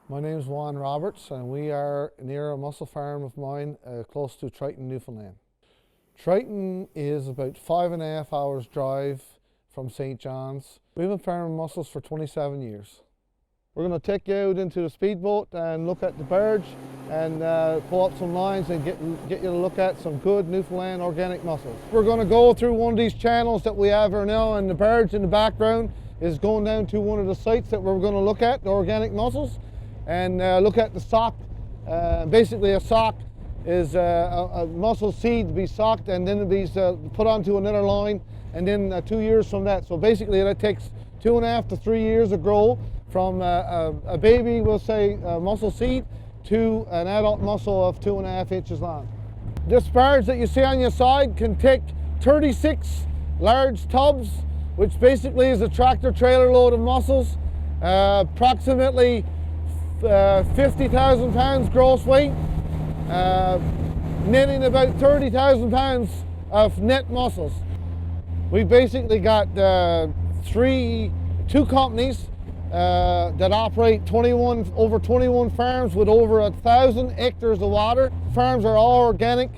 My name is Juan Roberts and we are near a mussel farm of mine close to Triton, Newfoundland. Triton is about 5.5 hours drive from St. John's. We've been farming mussels for 27 years. We're going to take you out into the speedboat and look at the barge and pull up some lines and get you to look at some good Newfoundland organic mussels. We're going to go through one of these channels that we have here now, and the barge in the background is going down to one of the sites that we're going to look at, the organic mussels, and look at the sock. Basically a sock is a mussel seed to be socked, and then it be put onto another line, and then 2 years from that. So basically that takes 2.5 to 3 years to grow from a baby, we'll say, mussel seed to an adult mussel of 2.5 inches long. This barge that you see on your side can take 36 large tubs, which basically is a tractor trailer load of mussels, approximately 50,000 pounds gross weight, netting about 30,000 pounds of net mussels. We basically got two companies that operate over 21 farms with over 1,000 hectares of water. Farms are all organic,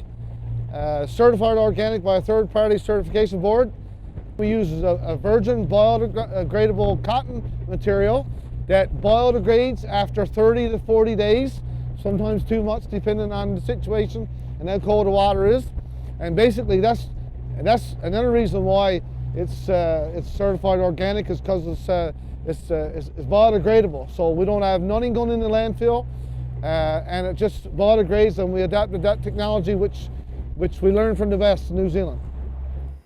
certified organic by a third-party certification board. We use a virgin biodegradable cotton material that biodegrades after 30 to 40 days, sometimes 2 months depending on the situation and how cold the water is. And basically that's another reason why it's certified organic, is because it's biodegradable. So we don't have nothing going in the landfill, and it just biodegrades, and we adapted that technology which we learned from the best in New Zealand.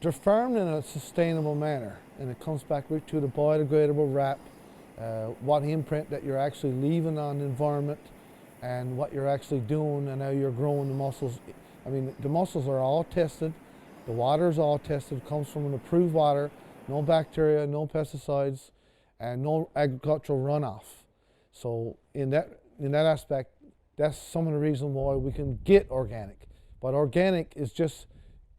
They're farmed in a sustainable manner, and it comes back right to the biodegradable wrap, what imprint that you're actually leaving on the environment, and what you're actually doing and how you're growing the mussels. I mean, the mussels are all tested, the water is all tested, it comes from an approved water, no bacteria, no pesticides, and no agricultural runoff. So in that aspect, that's some of the reason why we can get organic. But organic is just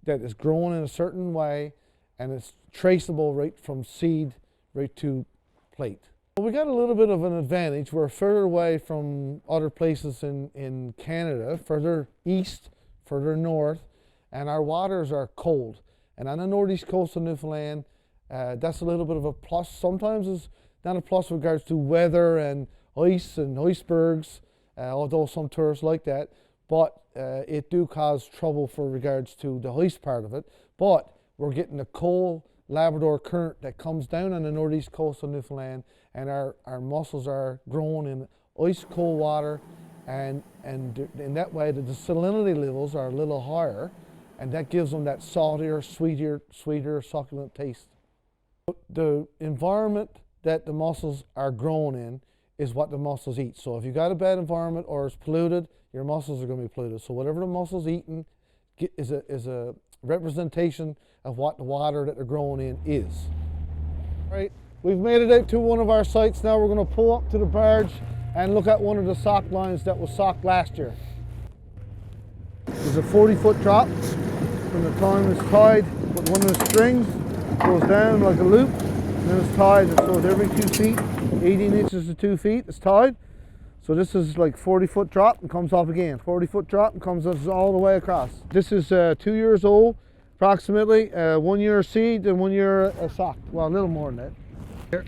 that it's grown in a certain way, and it's traceable right from seed right to plate. We got a little bit of an advantage. We're further away from other places in Canada, further east, further north, and our waters are cold. And on the northeast coast of Newfoundland, that's a little bit of a plus. Sometimes it's not a plus with regards to weather and ice and icebergs, although some tourists like that. But it do cause trouble for regards to the ice part of it. But we're getting a cold Labrador current that comes down on the northeast coast of Newfoundland, and our mussels are grown in ice cold water, and in that way the salinity levels are a little higher, and that gives them that saltier, sweeter, succulent taste. The environment that the mussels are grown in is what the mussels eat. So if you've got a bad environment or it's polluted, your mussels are going to be polluted. So whatever the mussels eating is a representation of what the water that they're growing in is. All right, we've made it out to one of our sites now. We're going to pull up to the barge and look at one of the sock lines that was socked last year. There's a 40-foot drop from the time it's tied with one of the strings, goes down like a loop, and then it's tied, and so it's every 2 feet, 18 inches to 2 feet, it's tied. So this is like 40-foot drop and comes off again, 40-foot drop and comes all the way across. This is 2 years old, approximately, 1 year seed and 1 year sock. Well, a little more than that. Here,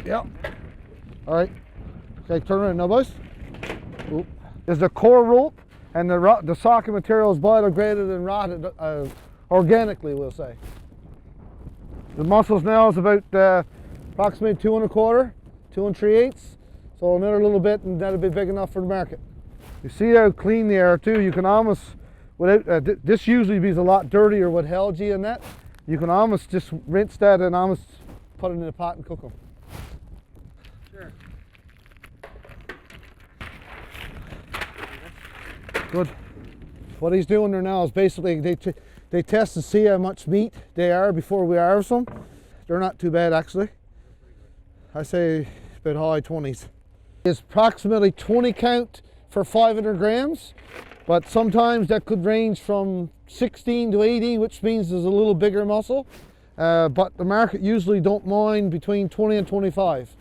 yep. All right, okay, turn around now, boys. Oop. There's the core rope, and the socket material is biodegraded and rotted organically, we'll say. The mussels now is about approximately 2 1/4, 2 3/8. So another little bit, and that'll be big enough for the market. You see how clean they are too. You can almost, without this usually be a lot dirtier with algae in that. You can almost just rinse that and almost put it in a pot and cook them. Sure. Good. What he's doing there now is basically they test to see how much meat they are before we harvest them. They're not too bad actually. I say about high 20s. It's approximately 20 count for 500 grams, but sometimes that could range from 16 to 80, which means there's a little bigger mussel. But the market usually don't mind between 20 and 25.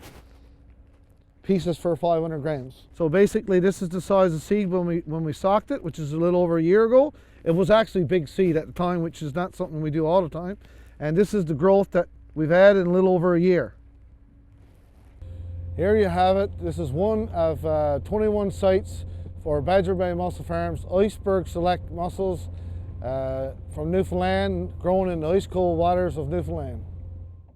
pieces for 500 grams. So basically this is the size of seed when we stocked it, which is a little over a year ago. It was actually big seed at the time, which is not something we do all the time. And this is the growth that we've had in a little over a year. Here you have it. This is one of 21 sites for Badger Bay Mussel Farms, iceberg select mussels from Newfoundland, grown in the ice cold waters of Newfoundland.